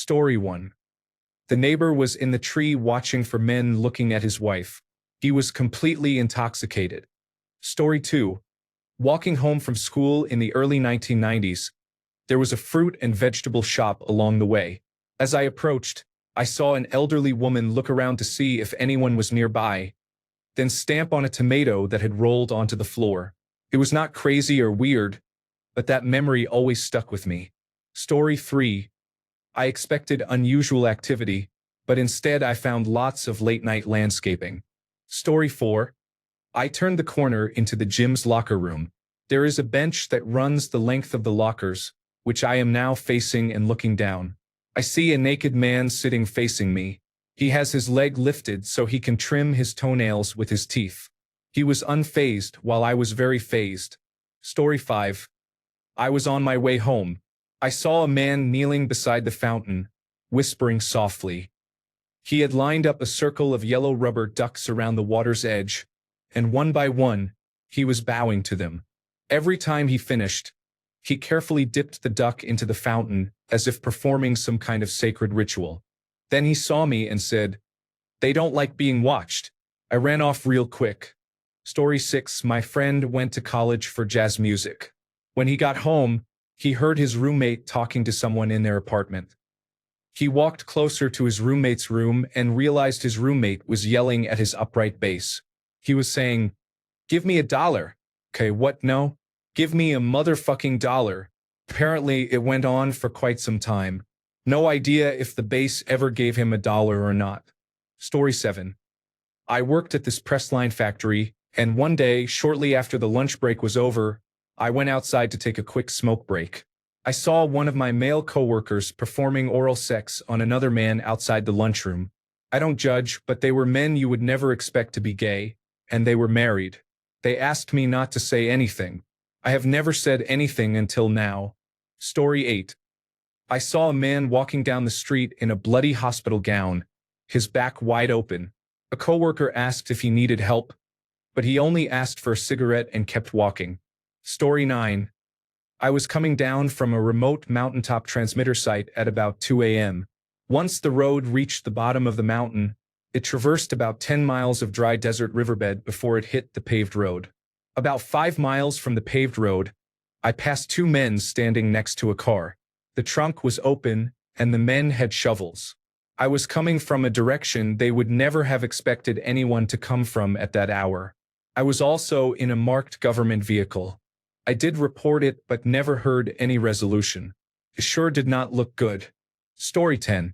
Story 1. The neighbor was in the tree watching for men looking at his wife. He was completely intoxicated. Story 2. Walking home from school in the early 1990s, there was a fruit and vegetable shop along the way. As I approached, I saw an elderly woman look around to see if anyone was nearby, then stamp on a tomato that had rolled onto the floor. It was not crazy or weird, but that memory always stuck with me. Story 3. I expected unusual activity, but instead I found lots of late-night landscaping. Story 4. I turned the corner into the gym's locker room. There is a bench that runs the length of the lockers, which I am now facing and looking down. I see a naked man sitting facing me. He has his leg lifted so he can trim his toenails with his teeth. He was unfazed while I was very fazed. Story 5. I was on my way home. I saw a man kneeling beside the fountain, whispering softly. He had lined up a circle of yellow rubber ducks around the water's edge, and one by one, he was bowing to them. Every time he finished, he carefully dipped the duck into the fountain as if performing some kind of sacred ritual. Then he saw me and said, "They don't like being watched." I ran off real quick. Story 6. My friend went to college for jazz music. When he got home, he heard his roommate talking to someone in their apartment. He walked closer to his roommate's room and realized his roommate was yelling at his upright bass. He was saying, "Give me $1. Okay, what? No? Give me a motherfucking dollar." Apparently, it went on for quite some time. No idea if the bass ever gave him $1 or not. Story 7. I worked at this press line factory, and one day, shortly after the lunch break was over, I went outside to take a quick smoke break. I saw one of my male coworkers performing oral sex on another man outside the lunchroom. I don't judge, but they were men you would never expect to be gay, and they were married. They asked me not to say anything. I have never said anything until now. Story 8. I saw a man walking down the street in a bloody hospital gown, his back wide open. A coworker asked if he needed help, but he only asked for a cigarette and kept walking. Story 9. I was coming down from a remote mountaintop transmitter site at about 2 a.m. Once the road reached the bottom of the mountain, it traversed about 10 miles of dry desert riverbed before it hit the paved road. About 5 miles from the paved road, I passed 2 men standing next to a car. The trunk was open, and the men had shovels. I was coming from a direction they would never have expected anyone to come from at that hour. I was also in a marked government vehicle. I did report it but never heard any resolution. It sure did not look good. Story 10.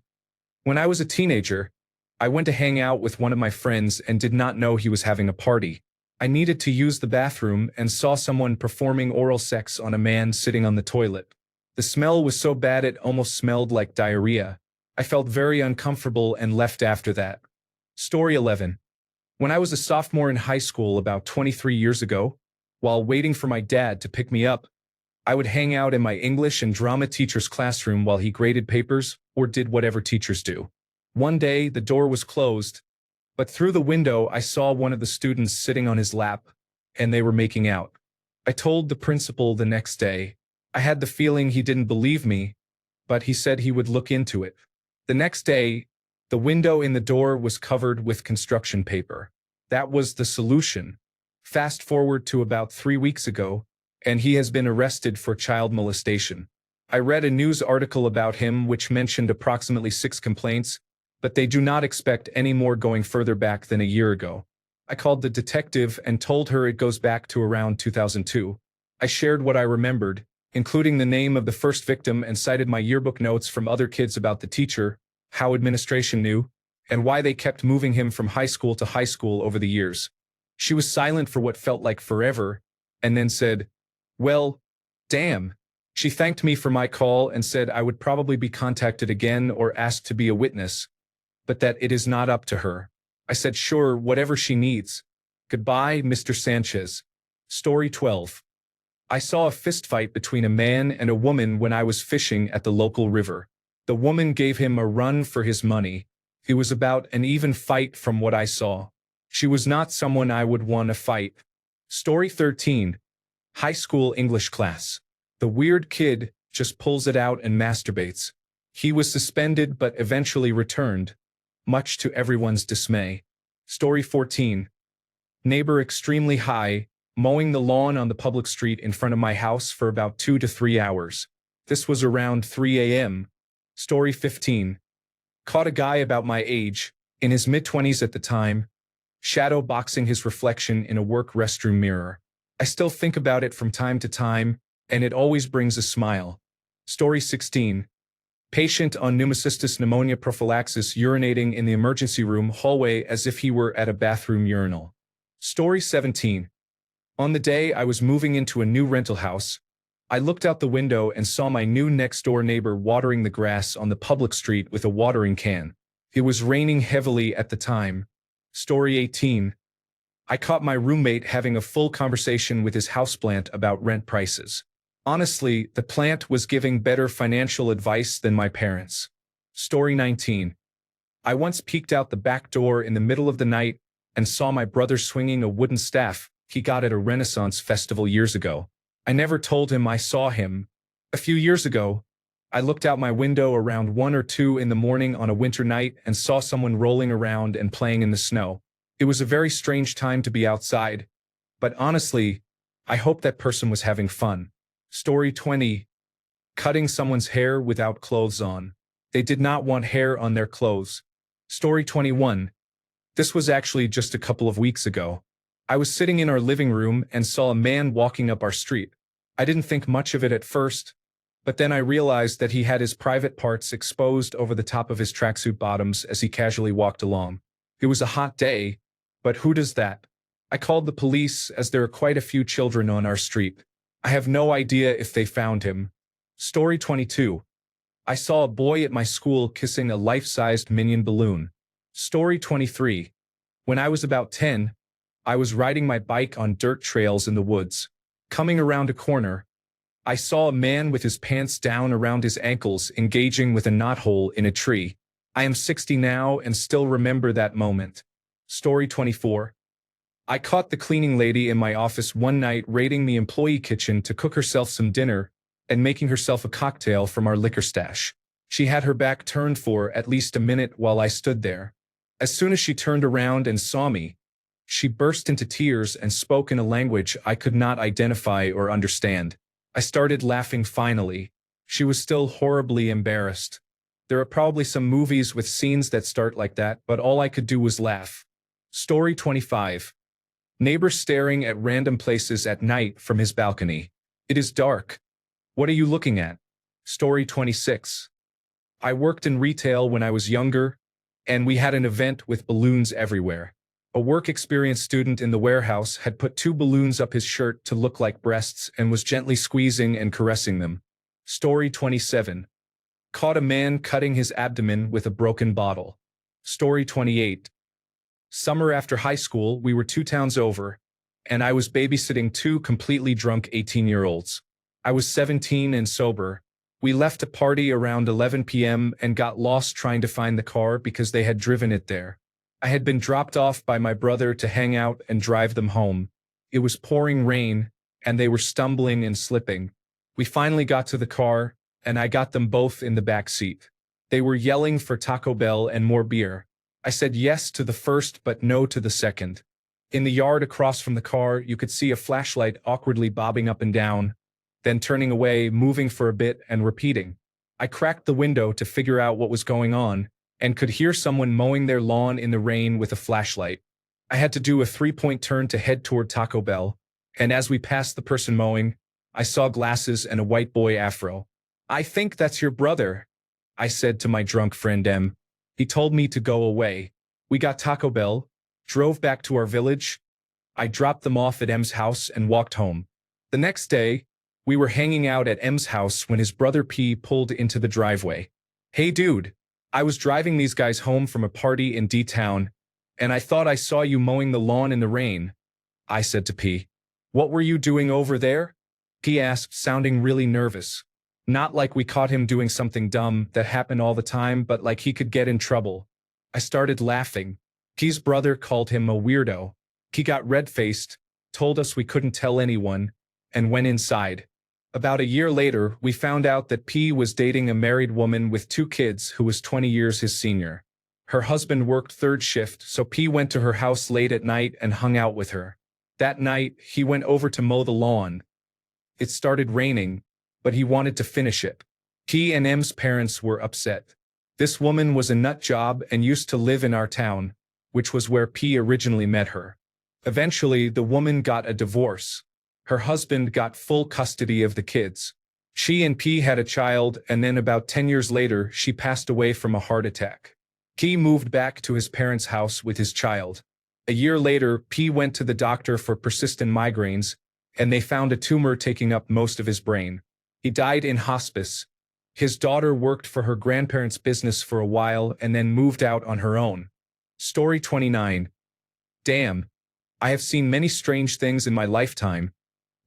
When I was a teenager, I went to hang out with one of my friends and did not know he was having a party. I needed to use the bathroom and saw someone performing oral sex on a man sitting on the toilet. The smell was so bad it almost smelled like diarrhea. I felt very uncomfortable and left after that. Story 11. When I was a sophomore in high school about 23 years ago, while waiting for my dad to pick me up, I would hang out in my English and drama teacher's classroom while he graded papers or did whatever teachers do. One day, the door was closed, but through the window I saw one of the students sitting on his lap, and they were making out. I told the principal the next day. I had the feeling he didn't believe me, but he said he would look into it. The next day, the window in the door was covered with construction paper. That was the solution. Fast forward to about 3 weeks ago, and he has been arrested for child molestation. I read a news article about him which mentioned approximately 6 complaints, but they do not expect any more going further back than a year ago. I called the detective and told her it goes back to around 2002. I shared what I remembered, including the name of the first victim, and cited my yearbook notes from other kids about the teacher, how administration knew, and why they kept moving him from high school to high school over the years. She was silent for what felt like forever, and then said, "Well, damn." She thanked me for my call and said I would probably be contacted again or asked to be a witness, but that it is not up to her. I said sure, whatever she needs. Goodbye, Mr. Sanchez. Story 12. I saw a fistfight between a man and a woman when I was fishing at the local river. The woman gave him a run for his money. It was about an even fight from what I saw. She was not someone I would want to fight. Story 13. High school English class. The weird kid just pulls it out and masturbates. He was suspended but eventually returned, much to everyone's dismay. Story 14. Neighbor extremely high, mowing the lawn on the public street in front of my house for about 2 to 3 hours. This was around 3 a.m. Story 15. Caught a guy about my age, in his mid-20s at the time, shadow boxing his reflection in a work restroom mirror. I still think about it from time to time, and it always brings a smile. Story 16. Patient on pneumocystis pneumonia prophylaxis urinating in the emergency room hallway as if he were at a bathroom urinal. Story 17. On the day I was moving into a new rental house, I looked out the window and saw my new next-door neighbor watering the grass on the public street with a watering can. It was raining heavily at the time. Story 18. I caught my roommate having a full conversation with his houseplant about rent prices. Honestly, the plant was giving better financial advice than my parents. Story 19. I once peeked out the back door in the middle of the night and saw my brother swinging a wooden staff he got at a Renaissance festival years ago. I never told him I saw him. A few years ago, I looked out my window around 1 or 2 in the morning on a winter night and saw someone rolling around and playing in the snow. It was a very strange time to be outside, but honestly, I hope that person was having fun. Story 20. Cutting someone's hair without clothes on. They did not want hair on their clothes. Story 21. This was actually just a couple of weeks ago. I was sitting in our living room and saw a man walking up our street. I didn't think much of it at first, but then I realized that he had his private parts exposed over the top of his tracksuit bottoms as he casually walked along. It was a hot day, but who does that? I called the police as there are quite a few children on our street. I have no idea if they found him. Story 22. I saw a boy at my school kissing a life-sized minion balloon. Story 23. When I was about 10, I was riding my bike on dirt trails in the woods. Coming around a corner, I saw a man with his pants down around his ankles engaging with a knothole in a tree. I am 60 now and still remember that moment. Story 24. I caught the cleaning lady in my office one night raiding the employee kitchen to cook herself some dinner and making herself a cocktail from our liquor stash. She had her back turned for at least a minute while I stood there. As soon as she turned around and saw me, she burst into tears and spoke in a language I could not identify or understand. I started laughing finally. She was still horribly embarrassed. There are probably some movies with scenes that start like that, but all I could do was laugh. Story 25. Neighbor staring at random places at night from his balcony. It is dark. What are you looking at? Story 26. I worked in retail when I was younger, and we had an event with balloons everywhere. A work experience student in the warehouse had put 2 balloons up his shirt to look like breasts and was gently squeezing and caressing them. Story 27. Caught a man cutting his abdomen with a broken bottle. Story 28. Summer after high school, we were 2 towns over, and I was babysitting 2 completely drunk 18-year-olds. I was 17 and sober. We left a party around 11 p.m. and got lost trying to find the car because they had driven it there. I had been dropped off by my brother to hang out and drive them home. It was pouring rain, and they were stumbling and slipping. We finally got to the car, and I got them both in the back seat. They were yelling for Taco Bell and more beer. I said yes to the first but no to the second. In the yard across from the car, you could see a flashlight awkwardly bobbing up and down, then turning away, moving for a bit, and repeating. I cracked the window to figure out what was going on, and could hear someone mowing their lawn in the rain with a flashlight. I had to do a 3-point turn to head toward Taco Bell, and as we passed the person mowing, I saw glasses and a white boy afro. "I think that's your brother," I said to my drunk friend M. He told me to go away. We got Taco Bell, drove back to our village. I dropped them off at M's house and walked home. The next day, we were hanging out at M's house when his brother P pulled into the driveway. "Hey dude, I was driving these guys home from a party in D-Town, and I thought I saw you mowing the lawn in the rain," I said to P. "What were you doing over there?" P asked, sounding really nervous. Not like we caught him doing something dumb that happened all the time, but like he could get in trouble. I started laughing. P's brother called him a weirdo. He got red-faced, told us we couldn't tell anyone, and went inside. About a year later, we found out that P was dating a married woman with 2 kids who was 20 years his senior. Her husband worked third shift, so P went to her house late at night and hung out with her. That night, he went over to mow the lawn. It started raining, but he wanted to finish it. P and M's parents were upset. This woman was a nut job and used to live in our town, which was where P originally met her. Eventually, the woman got a divorce. Her husband got full custody of the kids. She and P had a child, and then about 10 years later, she passed away from a heart attack. P moved back to his parents' house with his child. A year later, P went to the doctor for persistent migraines, and they found a tumor taking up most of his brain. He died in hospice. His daughter worked for her grandparents' business for a while and then moved out on her own. Story 29. Damn. I have seen many strange things in my lifetime,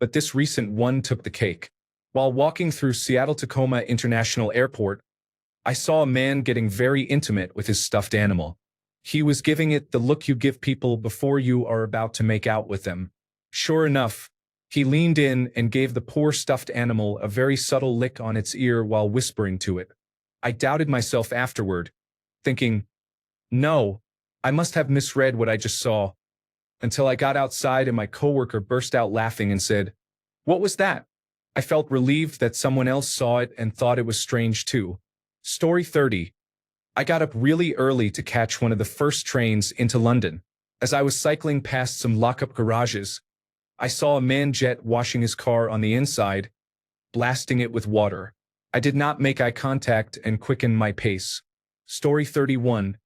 but this recent one took the cake. While walking through Seattle-Tacoma International Airport, I saw a man getting very intimate with his stuffed animal. He was giving it the look you give people before you are about to make out with them. Sure enough, he leaned in and gave the poor stuffed animal a very subtle lick on its ear while whispering to it. I doubted myself afterward, thinking, no, I must have misread what I just saw, until I got outside and my coworker burst out laughing and said, "What was that?" I felt relieved that someone else saw it and thought it was strange too. Story 30. I got up really early to catch one of the first trains into London. As I was cycling past some lock-up garages, I saw a man jet washing his car on the inside, blasting it with water. I did not make eye contact and quickened my pace. Story 31.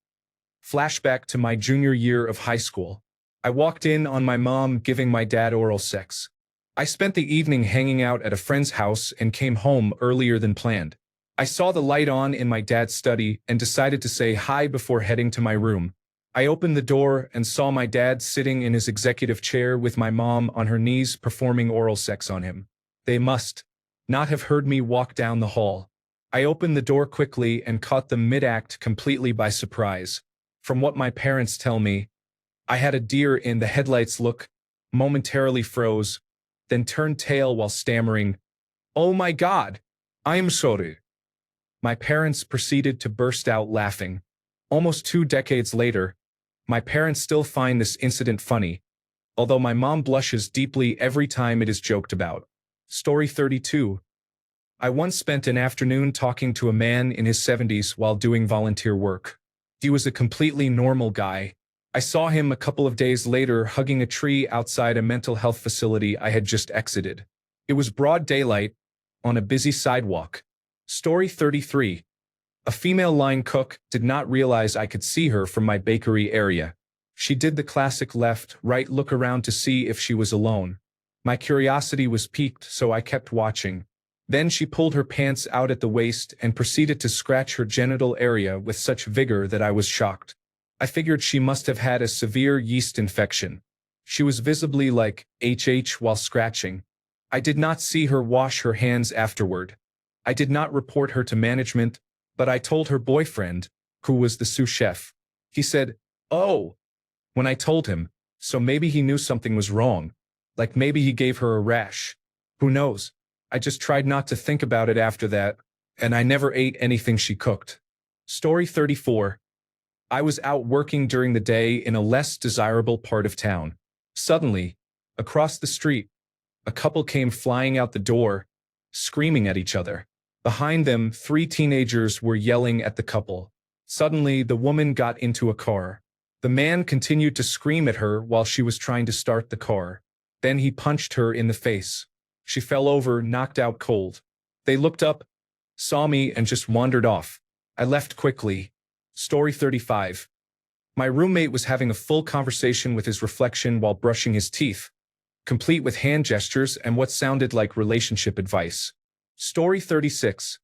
Flashback to my junior year of high school. I walked in on my mom giving my dad oral sex. I spent the evening hanging out at a friend's house and came home earlier than planned. I saw the light on in my dad's study and decided to say hi before heading to my room. I opened the door and saw my dad sitting in his executive chair with my mom on her knees performing oral sex on him. They must not have heard me walk down the hall. I opened the door quickly and caught them mid-act completely by surprise. From what my parents tell me, I had a deer in the headlights look, momentarily froze, then turned tail while stammering, "Oh my God, I am sorry." My parents proceeded to burst out laughing. Almost 2 decades later, my parents still find this incident funny, although my mom blushes deeply every time it is joked about. Story 32. I once spent an afternoon talking to a man in his 70s while doing volunteer work. He was a completely normal guy. I saw him a couple of days later hugging a tree outside a mental health facility I had just exited. It was broad daylight, on a busy sidewalk. Story 33. A female line cook did not realize I could see her from my bakery area. She did the classic left-right look around to see if she was alone. My curiosity was piqued, so I kept watching. Then she pulled her pants out at the waist and proceeded to scratch her genital area with such vigor that I was shocked. I figured she must have had a severe yeast infection. She was visibly like HH while scratching. I did not see her wash her hands afterward. I did not report her to management, but I told her boyfriend, who was the sous chef. He said, "Oh," when I told him, so maybe he knew something was wrong. Like maybe he gave her a rash. Who knows? I just tried not to think about it after that, and I never ate anything she cooked. Story 34. I was out working during the day in a less desirable part of town. Suddenly, across the street, a couple came flying out the door, screaming at each other. Behind them, 3 teenagers were yelling at the couple. Suddenly, the woman got into a car. The man continued to scream at her while she was trying to start the car. Then he punched her in the face. She fell over, knocked out cold. They looked up, saw me, and just wandered off. I left quickly. Story 35. My roommate was having a full conversation with his reflection while brushing his teeth, complete with hand gestures and what sounded like relationship advice. Story 36.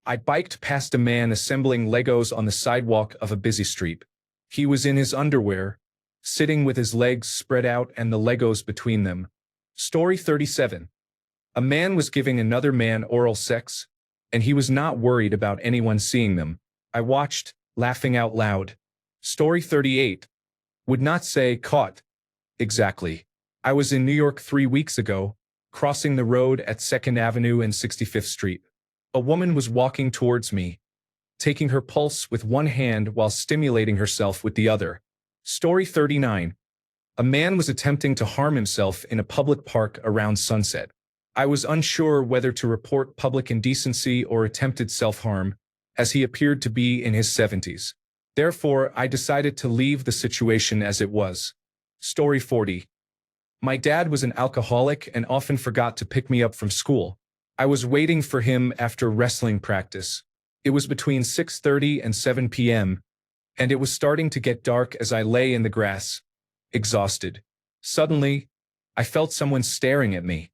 I biked past a man assembling Legos on the sidewalk of a busy street. He was in his underwear, sitting with his legs spread out and the Legos between them. Story 37. A man was giving another man oral sex, and he was not worried about anyone seeing them. I watched, laughing out loud. Story 38. Would not say caught. Exactly. I was in New York 3 weeks ago, crossing the road at 2nd Avenue and 65th Street. A woman was walking towards me, taking her pulse with one hand while stimulating herself with the other. Story 39. A man was attempting to harm himself in a public park around sunset. I was unsure whether to report public indecency or attempted self-harm, as he appeared to be in his 70s. Therefore, I decided to leave the situation as it was. Story 40. My dad was an alcoholic and often forgot to pick me up from school. I was waiting for him after wrestling practice. It was between 6:30 and 7 p.m., and it was starting to get dark as I lay in the grass, exhausted. Suddenly, I felt someone staring at me.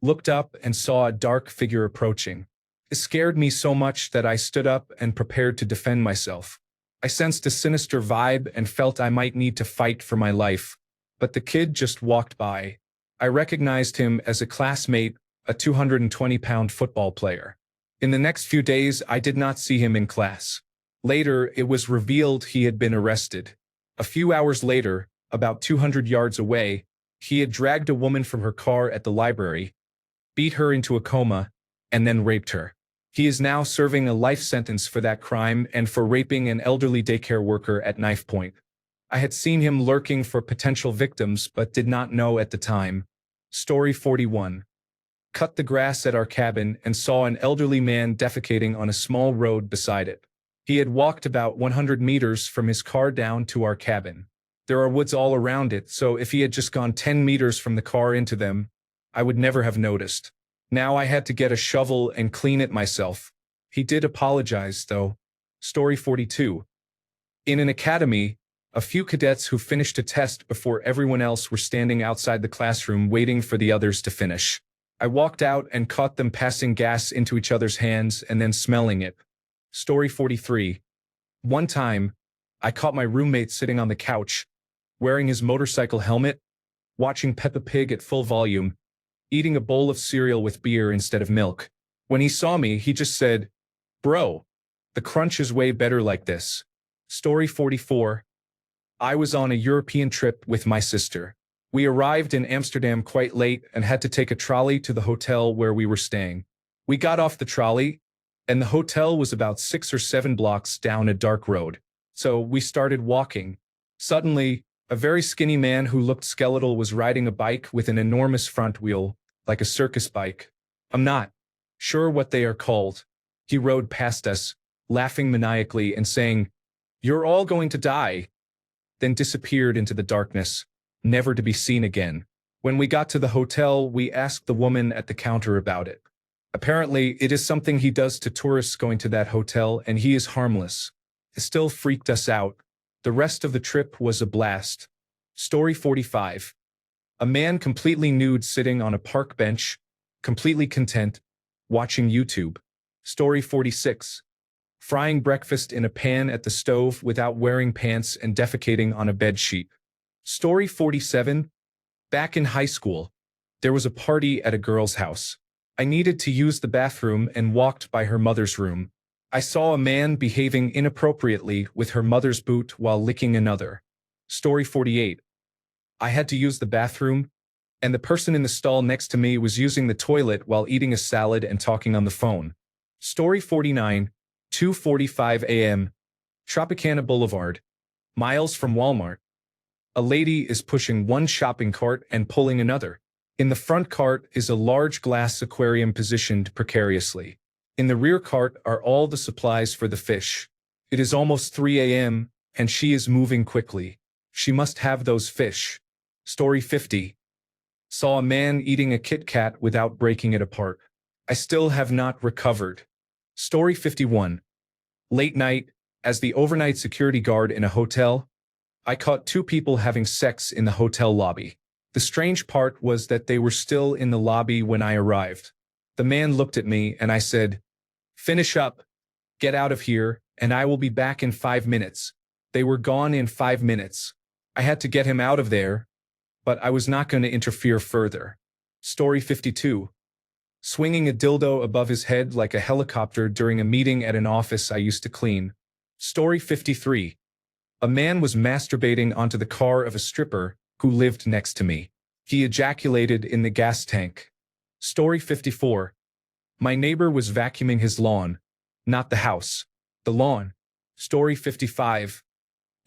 Looked up and saw a dark figure approaching. It scared me so much that I stood up and prepared to defend myself. I sensed a sinister vibe and felt I might need to fight for my life, but the kid just walked by. I recognized him as a classmate, a 220-pound football player. In the next few days, I did not see him in class. Later, it was revealed he had been arrested. A few hours later, about 200 yards away, he had dragged a woman from her car at the library, beat her into a coma, and then raped her. He is now serving a life sentence for that crime and for raping an elderly daycare worker at knife point. I had seen him lurking for potential victims but did not know at the time. Story 41. Cut the grass at our cabin and saw an elderly man defecating on a small road beside it. He had walked about 100 meters from his car down to our cabin. There are woods all around it, so if he had just gone 10 meters from the car into them, I would never have noticed. Now I had to get a shovel and clean it myself. He did apologize, though. Story 42. In an academy, a few cadets who finished a test before everyone else were standing outside the classroom waiting for the others to finish. I walked out and caught them passing gas into each other's hands and then smelling it. Story 43. One time, I caught my roommate sitting on the couch, wearing his motorcycle helmet, watching Peppa Pig at full volume, eating a bowl of cereal with beer instead of milk. When he saw me, he just said, "Bro, the crunch is way better like this." Story 44. I was on a European trip with my sister. We arrived in Amsterdam quite late and had to take a trolley to the hotel where we were staying. We got off the trolley, and the hotel was about 6 or 7 blocks down a dark road. So we started walking. Suddenly, a very skinny man who looked skeletal was riding a bike with an enormous front wheel, like a circus bike. I'm not sure what they are called. He rode past us, laughing maniacally and saying, "You're all going to die," then disappeared into the darkness, never to be seen again. When we got to the hotel, we asked the woman at the counter about it. Apparently, it is something he does to tourists going to that hotel, and he is harmless. It still freaked us out. The rest of the trip was a blast. Story 45. A man completely nude sitting on a park bench, completely content, watching YouTube. Story 46. Frying breakfast in a pan at the stove without wearing pants and defecating on a bed sheet. Story 47. Back in high school, there was a party at a girl's house. I needed to use the bathroom and walked by her mother's room. I saw a man behaving inappropriately with her mother's boot while licking another. Story 48. I had to use the bathroom, and the person in the stall next to me was using the toilet while eating a salad and talking on the phone. Story 49. 2:45 a.m. Tropicana Boulevard, miles from Walmart. A lady is pushing one shopping cart and pulling another. In the front cart is a large glass aquarium positioned precariously. In the rear cart are all the supplies for the fish. It is almost 3 a.m., and she is moving quickly. She must have those fish. Story 50. Saw a man eating a Kit Kat without breaking it apart. I still have not recovered. Story 51. Late night, as the overnight security guard in a hotel, I caught 2 people having sex in the hotel lobby. The strange part was that they were still in the lobby when I arrived. The man looked at me and I said, "Finish up, get out of here, and I will be back in 5 minutes." They were gone in 5 minutes. I had to get him out of there, but I was not going to interfere further. Story 52. Swinging a dildo above his head like a helicopter during a meeting at an office I used to clean. Story 53. A man was masturbating onto the car of a stripper who lived next to me. He ejaculated in the gas tank. Story 54. My neighbor was vacuuming his lawn. Not the house. The lawn. Story 55.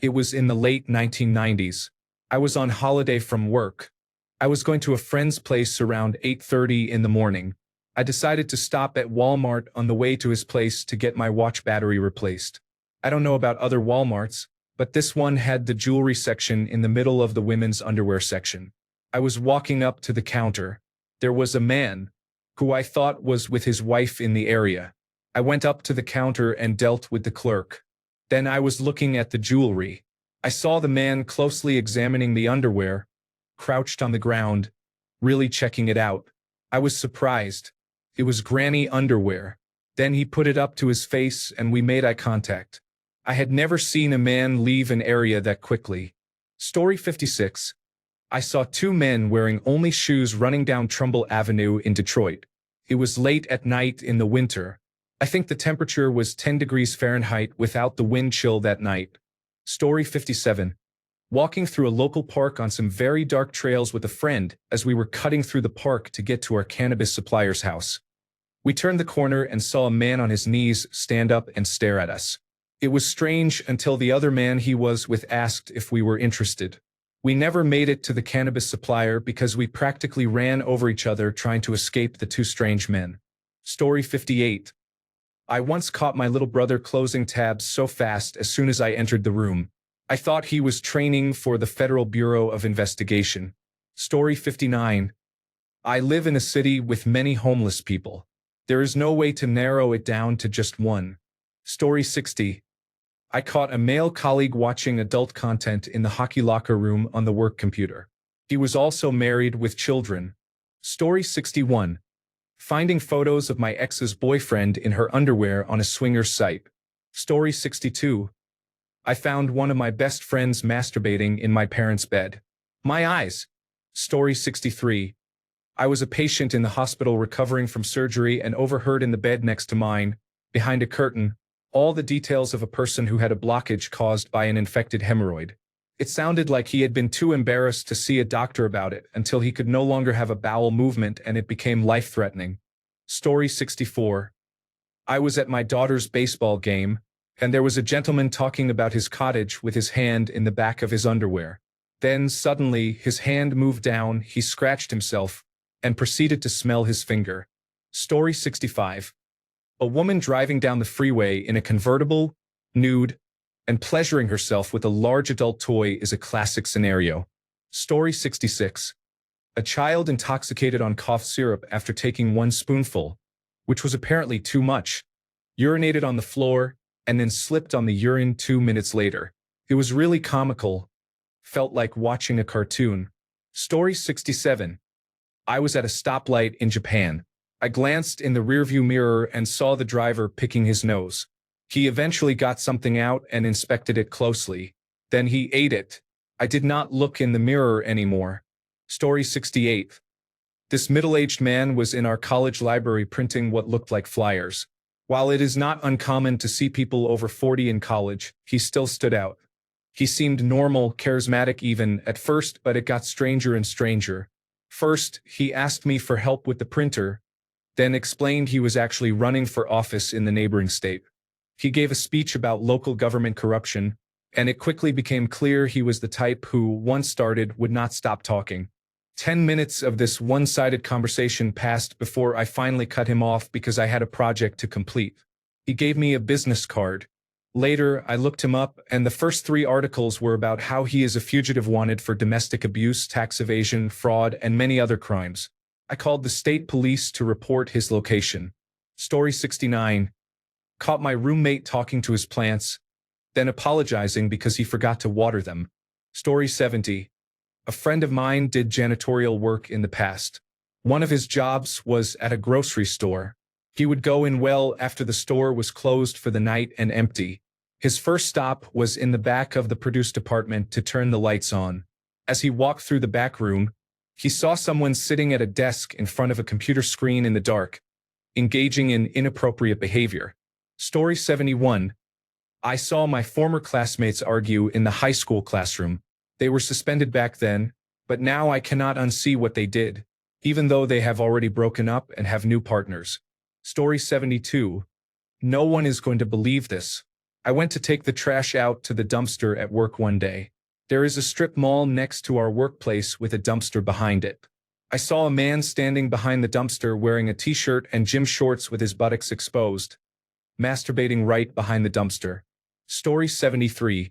It was in the late 1990s. I was on holiday from work. I was going to a friend's place around 8:30 in the morning. I decided to stop at Walmart on the way to his place to get my watch battery replaced. I don't know about other Walmarts, but this one had the jewelry section in the middle of the women's underwear section. I was walking up to the counter. There was a man, who I thought was with his wife in the area. I went up to the counter and dealt with the clerk. Then I was looking at the jewelry. I saw the man closely examining the underwear, crouched on the ground, really checking it out. I was surprised. It was granny underwear. Then he put it up to his face and we made eye contact. I had never seen a man leave an area that quickly. Story 56. I saw two men wearing only shoes running down Trumbull Avenue in Detroit. It was late at night in the winter. I think the temperature was 10 degrees Fahrenheit without the wind chill that night. Story 57. Walking through a local park on some very dark trails with a friend as we were cutting through the park to get to our cannabis supplier's house. We turned the corner and saw a man on his knees stand up and stare at us. It was strange until the other man he was with asked if we were interested. We never made it to the cannabis supplier because we practically ran over each other trying to escape the two strange men. Story 58. I once caught my little brother closing tabs so fast as soon as I entered the room. I thought he was training for the Federal Bureau of Investigation. Story 59. I live in a city with many homeless people. There is no way to narrow it down to just one. Story 60. I caught a male colleague watching adult content in the hockey locker room on the work computer. He was also married with children. Story 61. Finding photos of my ex's boyfriend in her underwear on a swingers site. Story 62. I found one of my best friends masturbating in my parents' bed. My eyes. Story 63. I was a patient in the hospital recovering from surgery and overheard in the bed next to mine, behind a curtain, all the details of a person who had a blockage caused by an infected hemorrhoid. It sounded like he had been too embarrassed to see a doctor about it until he could no longer have a bowel movement and it became life-threatening. Story 64. I was at my daughter's baseball game, and there was a gentleman talking about his cottage with his hand in the back of his underwear. Then suddenly his hand moved down, he scratched himself, and proceeded to smell his finger. Story 65. A woman driving down the freeway in a convertible, nude, and pleasuring herself with a large adult toy is a classic scenario. Story 66. A child intoxicated on cough syrup after taking one spoonful, which was apparently too much, urinated on the floor, and then slipped on the urine 2 minutes later. It was really comical. Felt like watching a cartoon. Story 67. I was at a stoplight in Japan. I glanced in the rearview mirror and saw the driver picking his nose. He eventually got something out and inspected it closely. Then he ate it. I did not look in the mirror anymore. Story 68. This middle-aged man was in our college library printing what looked like flyers. While it is not uncommon to see people over 40 in college, he still stood out. He seemed normal, charismatic even, at first, but it got stranger and stranger. First, he asked me for help with the printer, then explained he was actually running for office in the neighboring state. He gave a speech about local government corruption, and it quickly became clear he was the type who, once started, would not stop talking. 10 minutes of this one-sided conversation passed before I finally cut him off because I had a project to complete. He gave me a business card. Later, I looked him up, and the first 3 articles were about how he is a fugitive wanted for domestic abuse, tax evasion, fraud, and many other crimes. I called the state police to report his location. Story 69. Caught my roommate talking to his plants, then apologizing because he forgot to water them. Story 70. A friend of mine did janitorial work in the past. One of his jobs was at a grocery store. He would go in well after the store was closed for the night and empty. His first stop was in the back of the produce department to turn the lights on. As he walked through the back room, he saw someone sitting at a desk in front of a computer screen in the dark, engaging in inappropriate behavior. Story 71. I saw my former classmates argue in the high school classroom. They were suspended back then, But now I cannot unsee what they did, even though they have already broken up and have new partners. Story 72. No one is going to believe this. I went to take the trash out to the dumpster at work one day. There is a strip mall next to our workplace with a dumpster behind it. I saw a man standing behind the dumpster wearing a t-shirt and gym shorts with his buttocks exposed, masturbating right behind the dumpster. Story 73.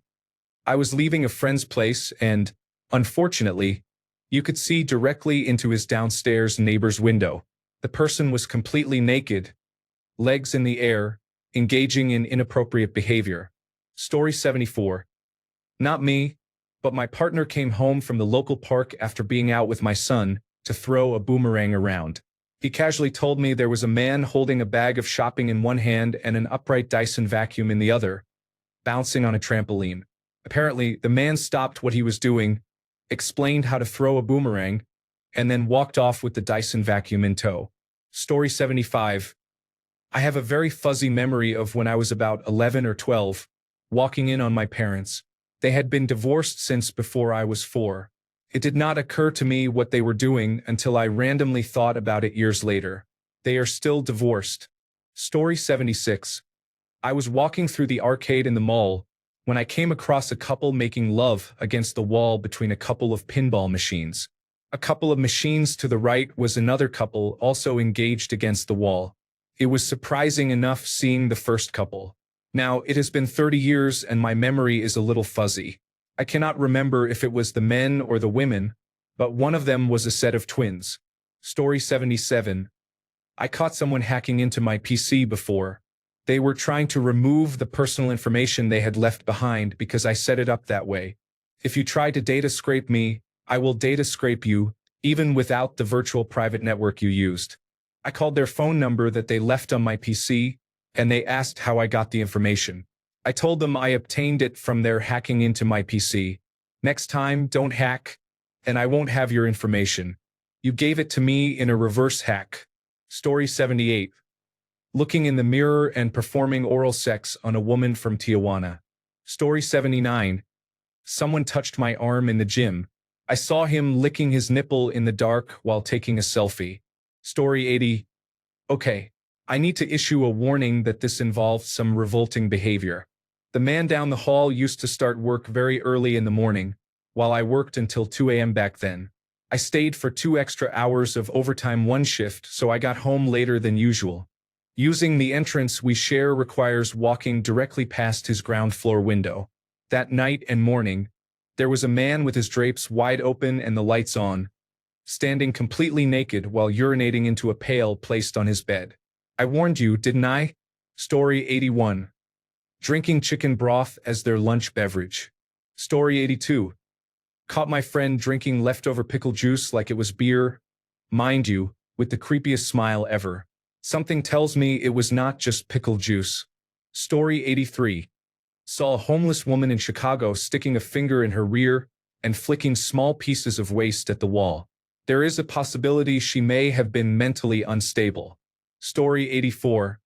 I was leaving a friend's place and, unfortunately, you could see directly into his downstairs neighbor's window. The person was completely naked, legs in the air, engaging in inappropriate behavior. Story 74. Not me, but my partner came home from the local park after being out with my son to throw a boomerang around. He casually told me there was a man holding a bag of shopping in one hand and an upright Dyson vacuum in the other, bouncing on a trampoline. Apparently, the man stopped what he was doing, explained how to throw a boomerang, and then walked off with the Dyson vacuum in tow. Story 75. I have a very fuzzy memory of when I was about 11 or 12, walking in on my parents. They had been divorced since before I was 4. It did not occur to me what they were doing until I randomly thought about it years later. They are still divorced. Story 76. I was walking through the arcade in the mall when I came across a couple making love against the wall between a couple of pinball machines. A couple of machines to the right was another couple also engaged against the wall. It was surprising enough seeing the first couple. Now, it has been 30 years and my memory is a little fuzzy. I cannot remember if it was the men or the women, but one of them was a set of twins. Story 77. I caught someone hacking into my PC before. They were trying to remove the personal information they had left behind because I set it up that way. If you try to data scrape me, I will data scrape you, even without the virtual private network you used. I called their phone number that they left on my PC, and they asked how I got the information. I told them I obtained it from their hacking into my PC. Next time, don't hack, and I won't have your information. You gave it to me in a reverse hack. Story 78. Looking in the mirror and performing oral sex on a woman from Tijuana. Story 79. Someone touched my arm in the gym. I saw him licking his nipple in the dark while taking a selfie. Story 80. Okay, I need to issue a warning that this involves some revolting behavior. The man down the hall used to start work very early in the morning, while I worked until 2 a.m. back then. I stayed for 2 extra hours of overtime one shift, so I got home later than usual. Using the entrance we share requires walking directly past his ground floor window. That night and morning, there was a man with his drapes wide open and the lights on, standing completely naked while urinating into a pail placed on his bed. I warned you, didn't I? Story 81. Drinking chicken broth as their lunch beverage. Story 82. Caught my friend drinking leftover pickle juice like it was beer. Mind you, with the creepiest smile ever. Something tells me it was not just pickle juice. Story 83. Saw a homeless woman in Chicago sticking a finger in her rear and flicking small pieces of waste at the wall. There is a possibility she may have been mentally unstable. Story 84.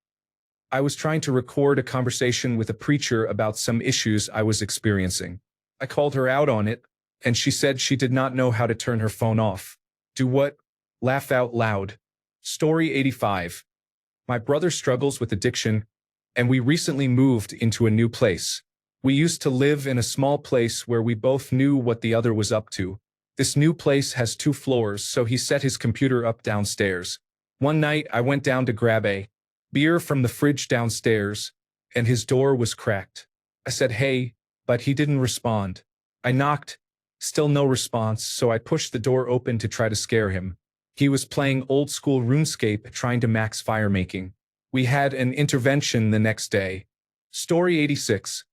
I was trying to record a conversation with a preacher about some issues I was experiencing. I called her out on it, and she said she did not know how to turn her phone off. Do what? Laugh out loud. Story 85. My brother struggles with addiction, and we recently moved into a new place. We used to live in a small place where we both knew what the other was up to. This new place has 2 floors, so he set his computer up downstairs. One night, I went down to grab a beer from the fridge downstairs, and his door was cracked. I said, "Hey," but he didn't respond. I knocked, still no response, so I pushed the door open to try to scare him. He was playing old-school RuneScape, trying to max firemaking. We had an intervention the next day. Story 86.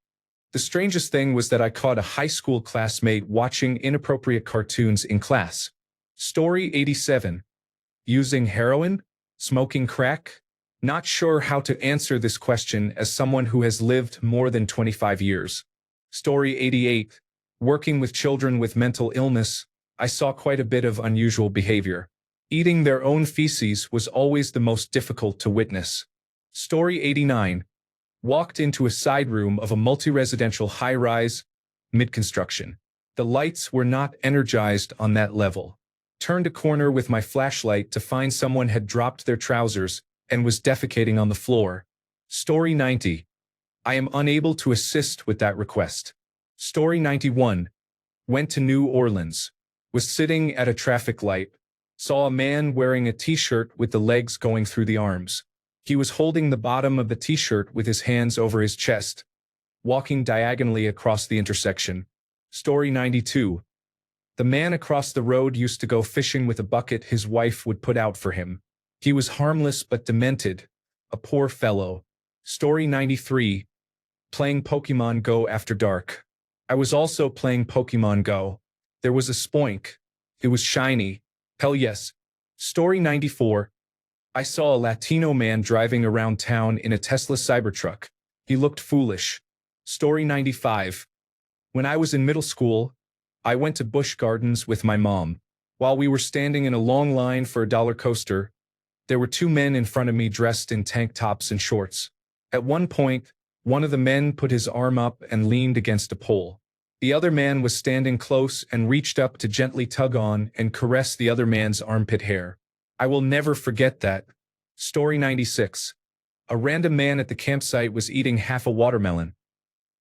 The strangest thing was that I caught a high school classmate watching inappropriate cartoons in class. Story 87. Using heroin? Smoking crack? Not sure how to answer this question as someone who has lived more than 25 years. Story 88. Working with children with mental illness, I saw quite a bit of unusual behavior. Eating their own feces was always the most difficult to witness. Story 89. Walked into a side room of a multi-residential high-rise, mid-construction. The lights were not energized on that level. Turned a corner with my flashlight to find someone had dropped their trousers and was defecating on the floor. Story 90. I am unable to assist with that request. Story 91. Went to New Orleans. Was sitting at a traffic light. Saw a man wearing a t-shirt with the legs going through the arms. He was holding the bottom of the t-shirt with his hands over his chest, walking diagonally across the intersection. Story 92. The man across the road used to go fishing with a bucket his wife would put out for him. He was harmless but demented. A poor fellow. Story 93. Playing Pokemon Go after dark. I was also playing Pokemon Go. There was a spoink. It was shiny. Hell yes. Story 94. I saw a Latino man driving around town in a Tesla Cybertruck. He looked foolish. Story 95. When I was in middle school, I went to Busch Gardens with my mom. While we were standing in a long line for a dollar coaster, there were two men in front of me dressed in tank tops and shorts. At one point, one of the men put his arm up and leaned against a pole. The other man was standing close and reached up to gently tug on and caress the other man's armpit hair. I will never forget that. Story 96. A random man at the campsite was eating half a watermelon.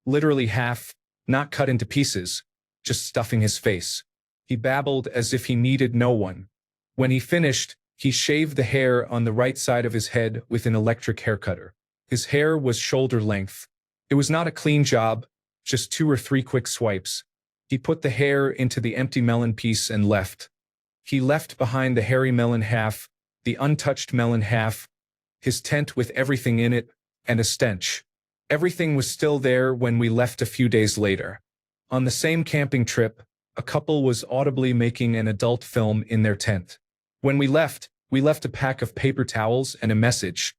Literally half, not cut into pieces, just stuffing his face. He babbled as if he needed no one. When he finished, he shaved the hair on the right side of his head with an electric hair cutter. His hair was shoulder length. It was not a clean job, just 2 or 3 quick swipes. He put the hair into the empty melon piece and left. He left behind the hairy melon half, the untouched melon half, his tent with everything in it, and a stench. Everything was still there when we left a few days later. On the same camping trip, a couple was audibly making an adult film in their tent. When we left a pack of paper towels and a message.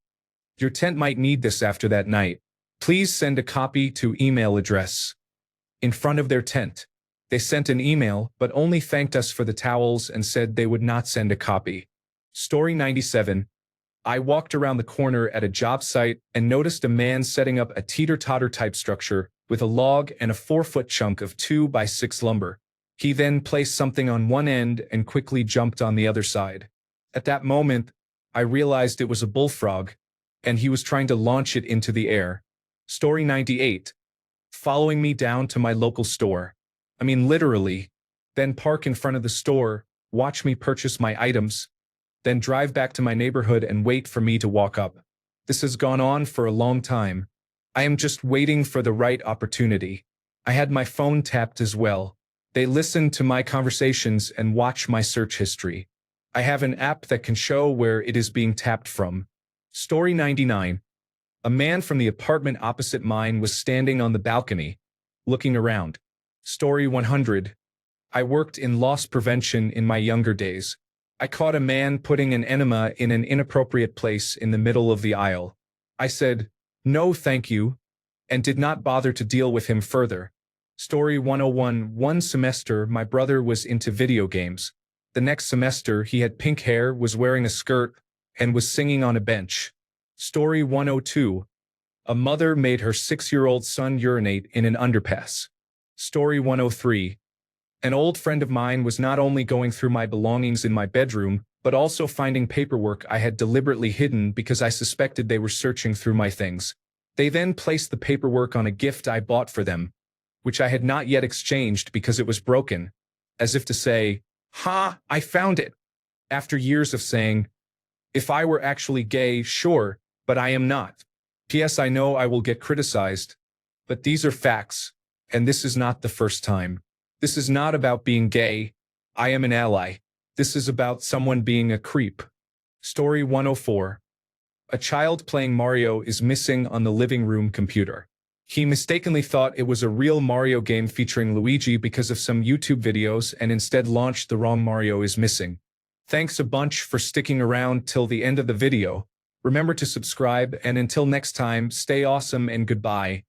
Your tent might need this after that night. Please send a copy to email address. In front of their tent. They sent an email, but only thanked us for the towels and said they would not send a copy. Story 97. I walked around the corner at a job site and noticed a man setting up a teeter-totter type structure with a log and a 4-foot chunk of 2 by 6 lumber. He then placed something on one end and quickly jumped on the other side. At that moment, I realized it was a bullfrog, and he was trying to launch it into the air. Story 98. Following me down to my local store. I mean literally. Then park in front of the store, watch me purchase my items, then drive back to my neighborhood and wait for me to walk up. This has gone on for a long time. I am just waiting for the right opportunity. I had my phone tapped as well. They listen to my conversations and watch my search history. I have an app that can show where it is being tapped from. Story 99. A man from the apartment opposite mine was standing on the balcony, looking around. Story 100. I worked in loss prevention in my younger days. I caught a man putting an enema in an inappropriate place in the middle of the aisle. I said, "No thank you," and did not bother to deal with him further. Story 101. One semester my brother was into video games. The next semester he had pink hair, was wearing a skirt, and was singing on a bench. Story 102. A mother made her 6-year-old son urinate in an underpass. Story 103. An old friend of mine was not only going through my belongings in my bedroom, but also finding paperwork I had deliberately hidden because I suspected they were searching through my things. They then placed the paperwork on a gift I bought for them, which I had not yet exchanged because it was broken, as if to say, "Ha, I found it." After years of saying, "If I were actually gay, sure, but I am not. P.S. I know I will get criticized, but these are facts, and this is not the first time. This is not about being gay. I am an ally. This is about someone being a creep." Story 104. A child playing Mario is missing on the living room computer. He mistakenly thought it was a real Mario game featuring Luigi because of some YouTube videos and instead launched the wrong Mario is missing. Thanks a bunch for sticking around till the end of the video. Remember to subscribe, and until next time, stay awesome and goodbye.